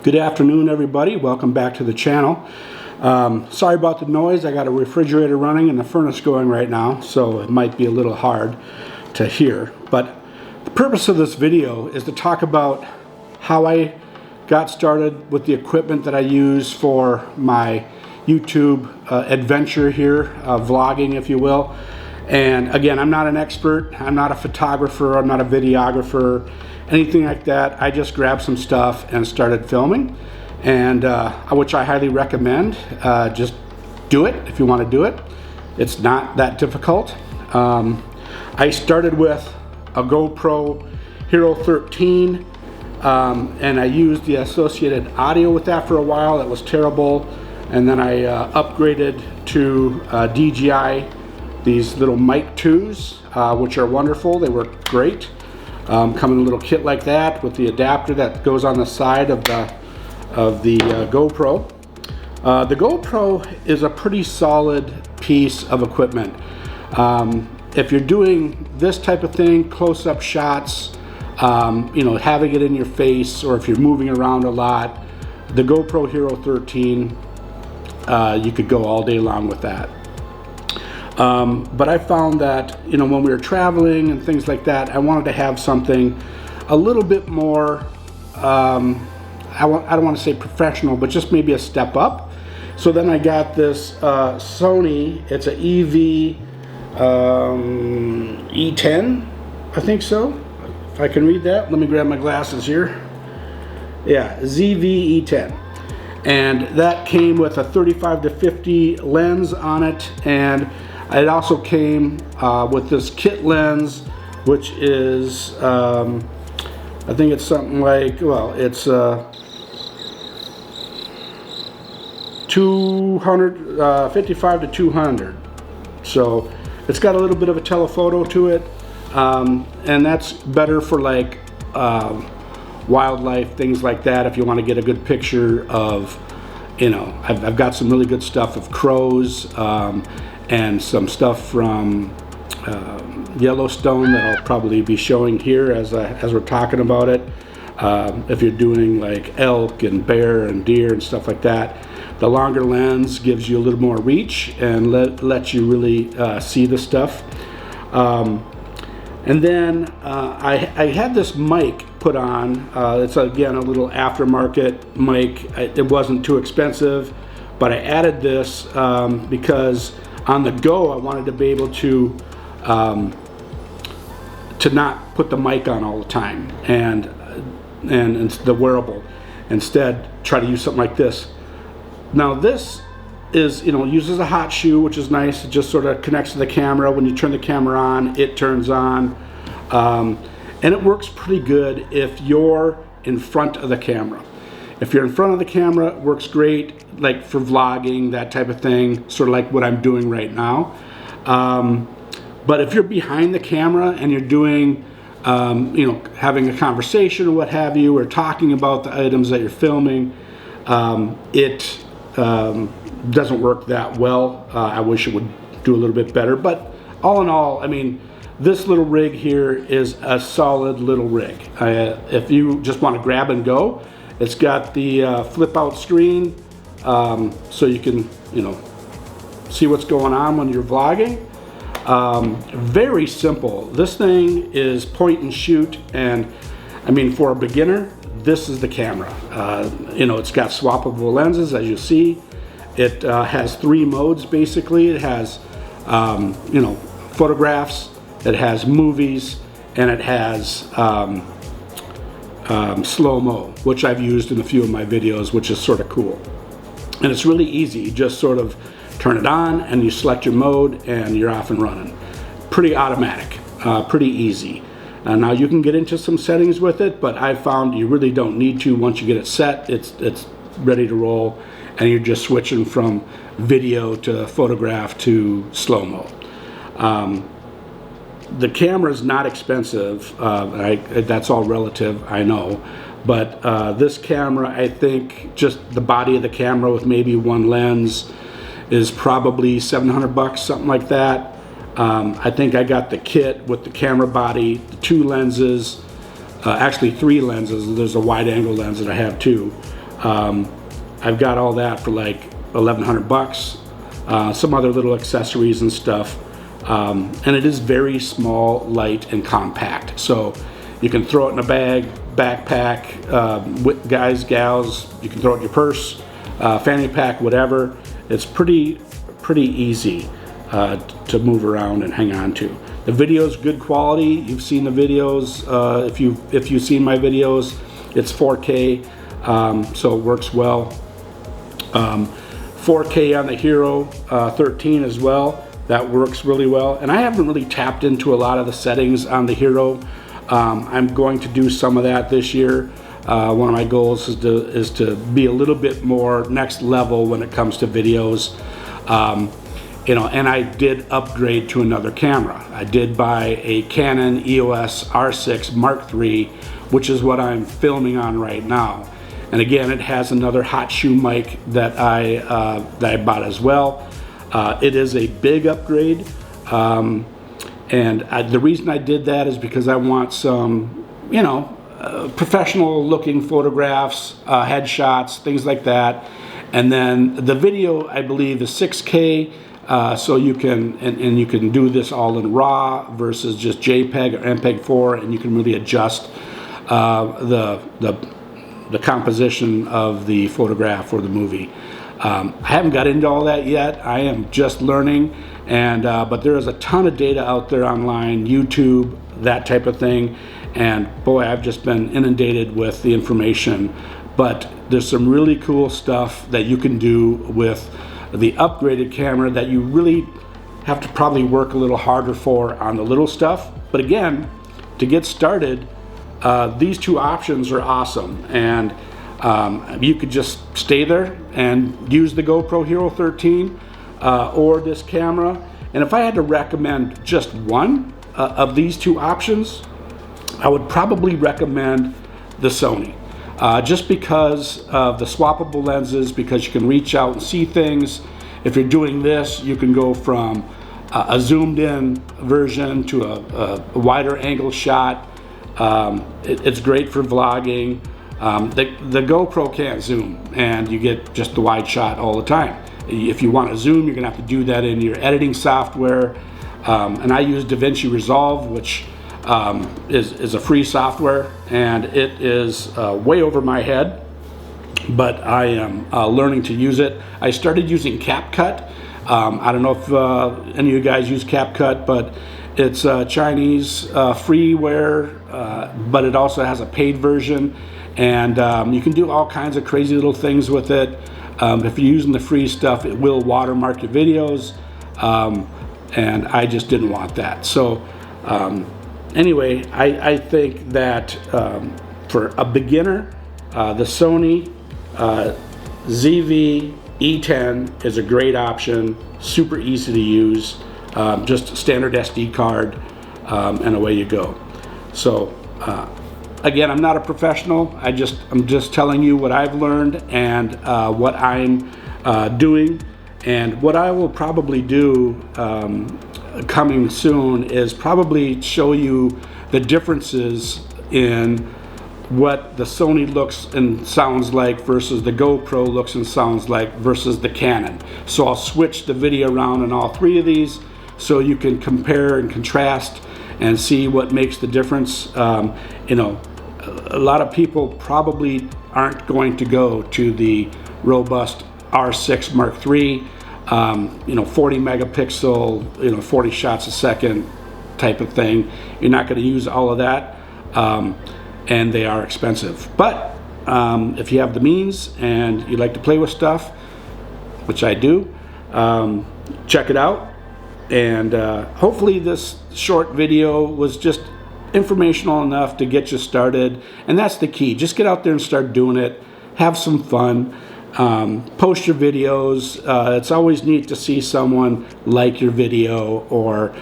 Good afternoon, everybody. Welcome back to the channel. Sorry about the noise. I got a refrigerator running and the furnace going right now, so it might be a little hard to hear. But the purpose of this video is to talk about how I got started with the equipment that I use for my YouTube adventure here, vlogging, if you will. And again, I'm not an expert. I'm not a photographer. I'm not a videographer, anything like that. I just grabbed some stuff and started filming, and which I highly recommend. Just do it if you want to do it. It's not that difficult. I started with a GoPro Hero 13, and I used the associated audio with that for a while. That was terrible. And then I upgraded to DJI, these little mic 2s, which are wonderful. They work great. Come in a little kit like that with the adapter that goes on the side of the GoPro. The GoPro is a pretty solid piece of equipment. If you're doing this type of thing, close-up shots, you know, having it in your face, or if you're moving around a lot, the GoPro Hero 13, you could go all day long with that. But I found that, you know, when we were traveling and things like that, I wanted to have something a little bit more, I don't want to say professional, but just maybe a step up. So then I got this Sony, it's an EV E10, I think so. If I can read that, let me grab my glasses here. Yeah, ZV E10. And that came with a 35 to 50 lens on it, and it also came with this kit lens, which is, I think it's something like, well, it's 255 to 200. So it's got a little bit of a telephoto to it, and that's better for like wildlife, things like that. If you want to get a good picture of, you know, I've got some really good stuff of crows, and some stuff from Yellowstone that I'll probably be showing here as we're talking about it. If you're doing like elk and bear and deer and stuff like that, the longer lens gives you a little more reach and lets you really see the stuff. And then I had this mic put on. It's again a little aftermarket mic. It wasn't too expensive, but I added this because on the go I wanted to be able to not put the mic on all the time and the wearable. Instead, try to use something like this. Now this is, you know, uses a hot shoe, which is nice. It just sort of connects to the camera. When you turn the camera on, it turns on, and it works pretty good if you're in front of the camera. If you're in front of the camera, it works great, like for vlogging, that type of thing, sort of like what I'm doing right now. But if you're behind the camera and you're doing, you know, having a conversation or what have you, or talking about the items that you're filming, it doesn't work that well. I wish it would do a little bit better, but all in all, I mean, this little rig here is a solid little rig. If you just want to grab and go, it's got the flip out screen, so you can, you know, see what's going on when you're vlogging. Very simple. This thing is point and shoot, and I mean, for a beginner, this is the camera. You know, it's got swappable lenses, as you see. It has 3 modes basically. It has, you know, photographs, it has movies, and it has slow-mo, which I've used in a few of my videos, which is sort of cool. And it's really easy. You just sort of turn it on and you select your mode and you're off and running. Pretty automatic, pretty easy. Now you can get into some settings with it, but I found you really don't need to. Once you get it set, it's ready to roll, and you're just switching from video to photograph to slow-mo. The camera is not expensive. That's all relative, I know. But this camera, I think just the body of the camera with maybe one lens is probably 700 bucks, something like that. I think I got the kit with the camera body, the 2 lenses, actually 3 lenses. There's a wide angle lens that I have too. I've got all that for like 1,100 bucks. Some other little accessories and stuff. And it is very small, light, and compact. So you can throw it in a bag, backpack, guys, gals, you can throw it in your purse, fanny pack, whatever. It's pretty easy to move around and hang on to. The video's good quality. You've seen the videos. If you've seen my videos, it's 4K, so it works well. 4K on the Hero 13 as well. That works really well. And I haven't really tapped into a lot of the settings on the Hero. I'm going to do some of that this year. One of my goals is to be a little bit more next level when it comes to videos. You know, and I did upgrade to another camera. I did buy a Canon EOS R6 Mark III, which is what I'm filming on right now. And again, it has another hot shoe mic that I bought as well. It is a big upgrade, and the reason I did that is because I want some, you know, professional looking photographs, headshots, things like that. And then the video, I believe, is 6K. So you can and you can do this all in RAW versus just JPEG or MPEG-4, and you can really adjust the composition of the photograph or the movie. I haven't got into all that yet. I am just learning, and but there is a ton of data out there online, YouTube, that type of thing, and boy, I've just been inundated with the information. But there's some really cool stuff that you can do with the upgraded camera that you really have to probably work a little harder for on the little stuff. But again, to get started, these two options are awesome, and you could just stay there and use the GoPro Hero 13 or this camera. And if I had to recommend just one of these two options, I would probably recommend the Sony. Just because of the swappable lenses, because you can reach out and see things. If you're doing this, you can go from a zoomed in version to a wider angle shot. It's great for vlogging. The GoPro can't zoom, and you get just the wide shot all the time. If you want to zoom, you're gonna have to do that in your editing software. And I use DaVinci Resolve, which is a free software, and it is way over my head, but I am learning to use it. I started using CapCut. I don't know if any of you guys use CapCut, but it's Chinese freeware, but it also has a paid version, and you can do all kinds of crazy little things with it. If you're using the free stuff, it will watermark your videos, and I just didn't want that. So anyway, I think that for a beginner, the Sony ZV E10 is a great option, super easy to use, just a standard SD card, and away you go. So again, I'm not a professional. I'm just telling you what I've learned and what I'm doing. And what I will probably do coming soon is probably show you the differences in what the Sony looks and sounds like versus the GoPro looks and sounds like versus the Canon. So I'll switch the video around on all three of these so you can compare and contrast and see what makes the difference. You know, a lot of people probably aren't going to go to the robust R6 Mark III, you know, 40 megapixel, you know, 40 shots a second type of thing. You're not going to use all of that, and they are expensive. But if you have the means and you like to play with stuff, which I do, check it out. And hopefully this short video was just informational enough to get you started, and that's the key. Just get out there and start doing it. Have some fun. Post your videos. It's always neat to see someone like your video or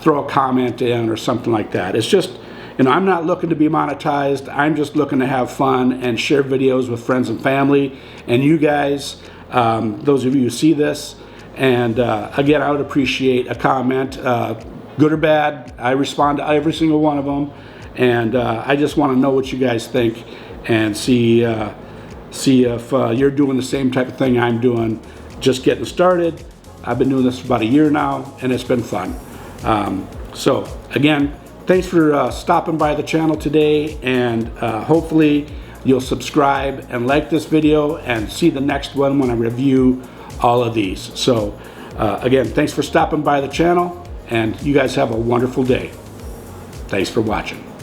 throw a comment in or something like that. It's just, you know, I'm not looking to be monetized. I'm just looking to have fun and share videos with friends and family. And you guys, those of you who see this, and again, I would appreciate a comment, good or bad. I respond to every single one of them, and I just want to know what you guys think and see see if you're doing the same type of thing I'm doing, just getting started. I've been doing this for about a year now, and it's been fun. So again, thanks for stopping by the channel today, and hopefully you'll subscribe and like this video and see the next one when I review all of these. So again, thanks for stopping by the channel, and you guys have a wonderful day. Thanks for watching.